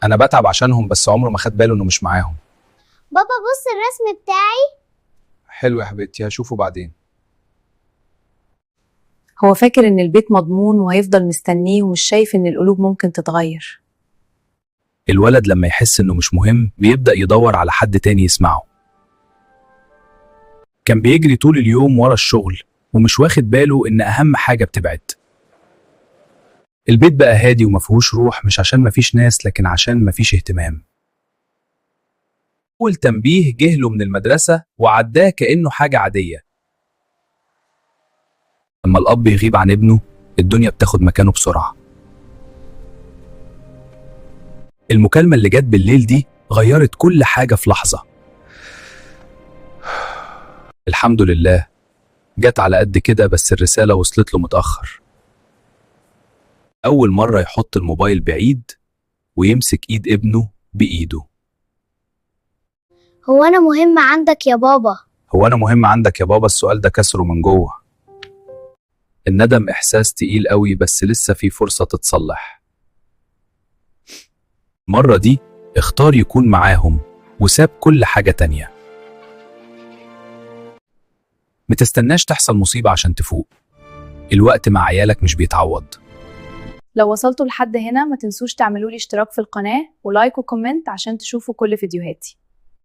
انا بتعب عشانهم بس عمره ما خد باله انه مش معاهم. بابا بص الرسم بتاعي. حلو يا حبيبتي، هشوفه بعدين. هو فاكر إن البيت مضمون وهيفضل مستنيه ومش شايف إن القلوب ممكن تتغير. الولد لما يحس انه مش مهم بيبدأ يدور على حد تاني يسمعه. كان بيجري طول اليوم ورا الشغل ومش واخد باله ان اهم حاجة بتبعد. البيت بقى هادي ومفيهوش روح، مش عشان مفيش ناس لكن عشان مفيش اهتمام. أول تنبيه جه له من المدرسة وعداه كأنه حاجة عادية. لما الأب يغيب عن ابنه الدنيا بتاخد مكانه بسرعة. المكالمة اللي جت بالليل دي غيرت كل حاجة في لحظة. الحمد لله جت على قد كده، بس الرسالة وصلت له متأخر. أول مرة يحط الموبايل بعيد ويمسك إيد ابنه بإيده. هو أنا مهم عندك يا بابا؟ هو أنا مهم عندك يا بابا؟ السؤال ده كسره من جوه. الندم إحساس تقيل قوي، بس لسه في فرصة تتصلح. المرة دي اختار يكون معاهم وساب كل حاجة تانية. متستناش تحصل مصيبة عشان تفوق. الوقت مع عيالك مش بيتعوض. لو وصلتوا لحد هنا ما تنسوش تعملوا لي اشتراك في القناة ولايك وكومنت عشان تشوفوا كل فيديوهاتي.